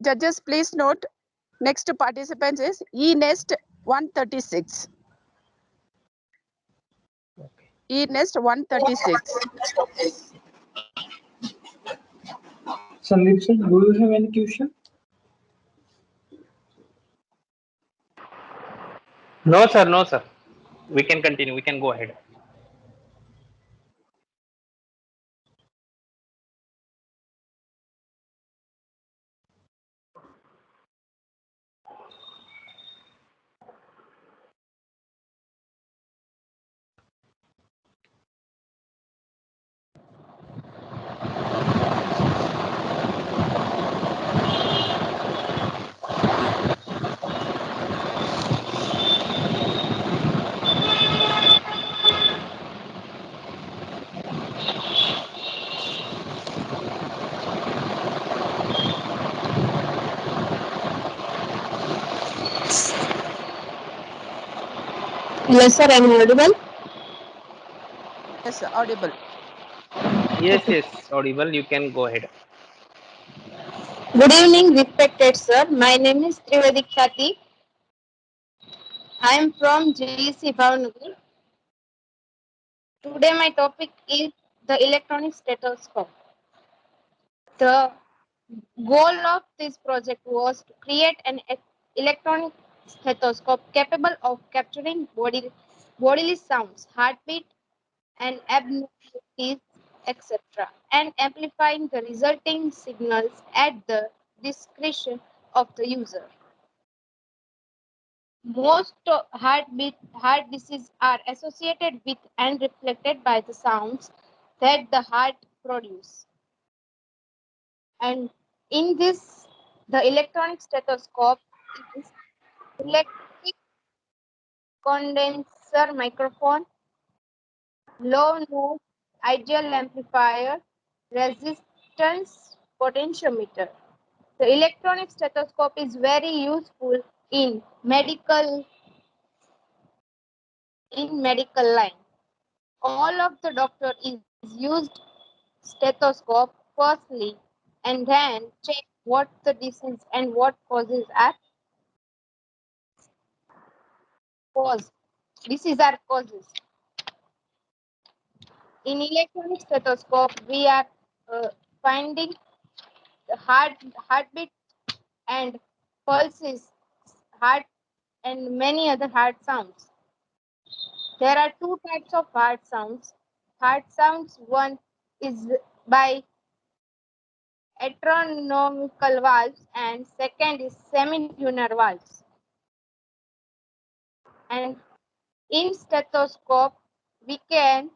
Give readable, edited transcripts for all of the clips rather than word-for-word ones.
judges, please note, next participant is eNest 136. Okay. eNest 136. Sandeep sir, do you have any question? No, sir. No, sir. We can continue. We can go ahead. Yes, sir, I'm audible. Yes, audible. Yes, yes. Audible. You can go ahead. Good evening, respected sir. My name is Trivedi Khati. I am from GEC Bhavnagar. Today my topic is the electronic stethoscope. The goal of this project was to create an electronic stethoscope capable of capturing bodily sounds, heartbeat, and abnormalities, etc., and amplifying the resulting signals at the discretion of the user. Most heart diseases are associated with and reflected by the sounds that the heart produces. And in this, the electronic stethoscope is electric condenser microphone, low noise ideal amplifier, resistance potentiometer. The electronic stethoscope is very useful in medical line. All of the doctor is used stethoscope firstly and then check what the disease and what causes are cause. Disease are causes. In electronic stethoscope, we are finding the heartbeat and pulses, heart and many other heart sounds. There are two types of heart sounds. Heart sounds, one is by atronomical valves and second is semituner valves. And in stethoscope, we can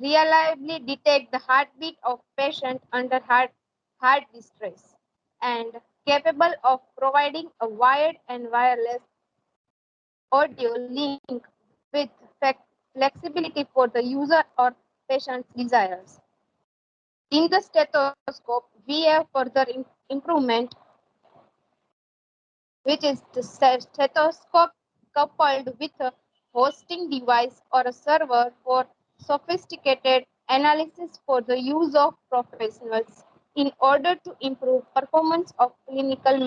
reliably detect the heartbeat of patient under heart distress and capable of providing a wired and wireless audio link with flexibility for the user or patient's desires. In the stethoscope, we have further improvement, which is the stethoscope coupled with a hosting device or a server for sophisticated analysis for the use of professionals in order to improve performance of clinical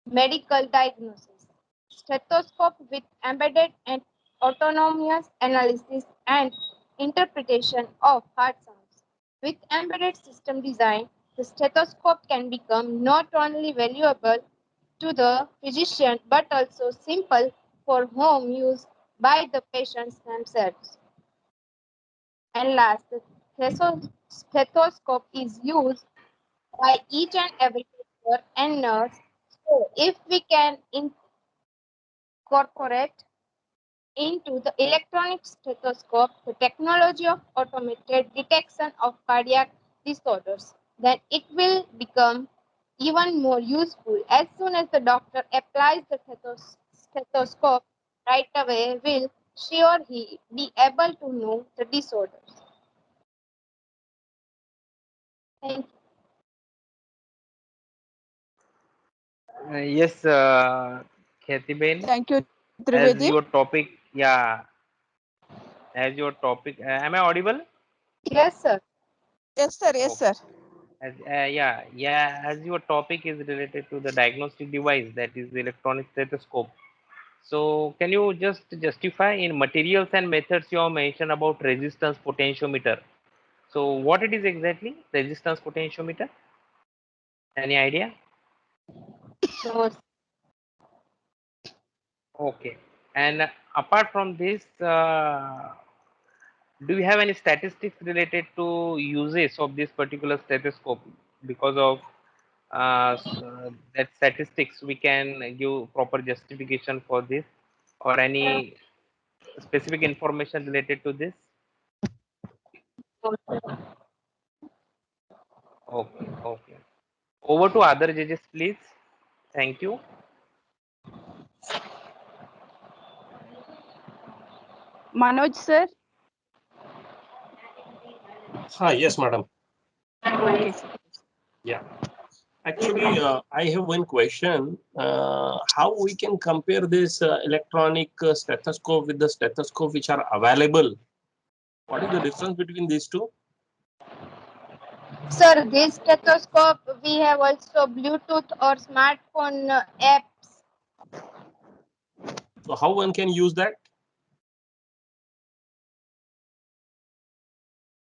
medical diagnosis. Stethoscope with embedded and autonomous analysis and interpretation of heart sounds. With embedded system design, the stethoscope can become not only valuable to the physician but also simple for home use by the patients themselves. And last, the stethoscope is used by each and every doctor and nurse. So, if we can incorporate into the electronic stethoscope the technology of automated detection of cardiac disorders, then it will become even more useful. As soon as the doctor applies the stethoscope, right away will sure he be able to know the disorders. Thank you. Yes, Khyati Thank you, as Trivedi. your topic, yeah, as your topic. Am I audible? Yes, sir. Yes, sir. Yes, sir. As your topic is related to the diagnostic device, that is the electronic stethoscope. So can you just justify in materials and methods you have mentioned about resistance potentiometer? So what it is exactly, resistance potentiometer? Any idea? No, Okay. And apart from this, do you have any statistics related to uses of this particular stethoscope? Because of that statistics, we can give proper justification for this, or any specific information related to this. Okay, okay. Over to other judges, please. Thank you. Manoj sir. Yes, madam. Okay, sir. Yeah. Actually, I have one question. How we can compare this electronic stethoscope with the stethoscope which are available? What is the difference between these two? sir, this stethoscope we have also Bluetooth or smartphone apps. So how one can use that?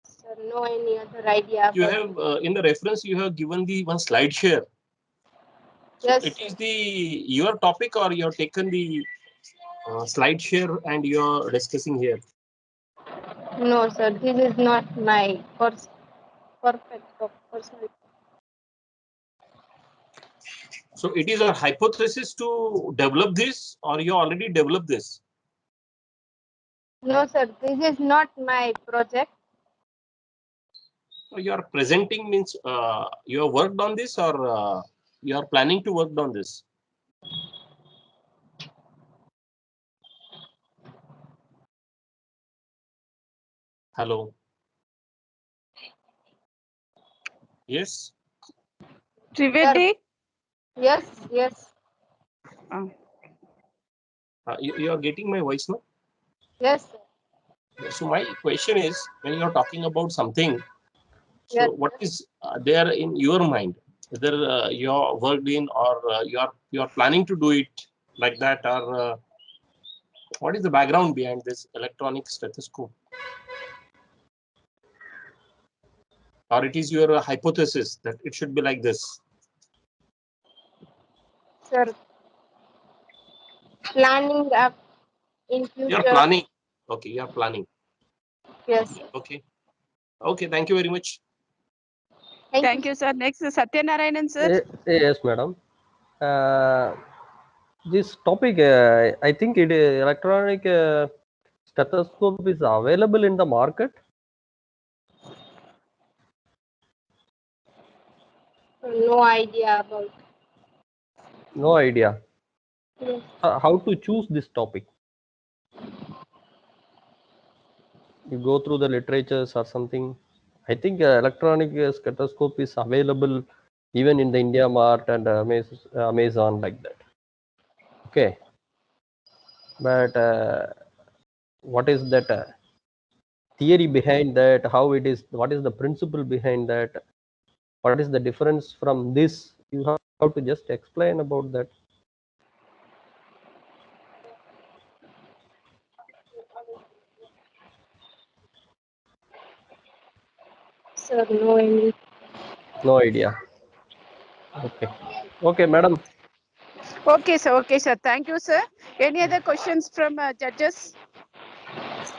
Sir, no any other idea. You About have in the reference you have given the one slide share. So Yes, it sir. is the your topic, or you have taken the slide share and you are discussing here. No, sir, this is not my personal. So it is a hypothesis to develop this, or you already developed this? No, sir, this is not my project. So you are presenting means you have worked on this, or you are planning to work on this? Hello. Yes. Trivedi. Yes, yes, You are getting my voice now? yes, sir. So my question is, when you are talking about something, so Yes. what is there in your mind? Whether you are worked in, or you are planning to do it like that, or what is the background behind this electronic stethoscope? Or it is your hypothesis that it should be like this? Sir, planning up in You future. are planning. Okay, you are planning. Yes, sir. Okay. Okay, thank you very much. Thank you, sir. Next, Satyanarayanan sir. Yes, madam. This topic, I think electronic stethoscope is available in the market. No idea about. No idea. Yes. How to choose this topic? You go through the literatures or something. I think electronic stethoscope is available even in the India Mart and Amazon like that. Okay, but what is that theory behind that? How it is? What is the principle behind that? What is the difference from this? You have to just explain about that. Sir, no any. No idea. Okay. Okay, madam. Okay, sir. Okay, sir. Thank you, sir. Any other questions from judges?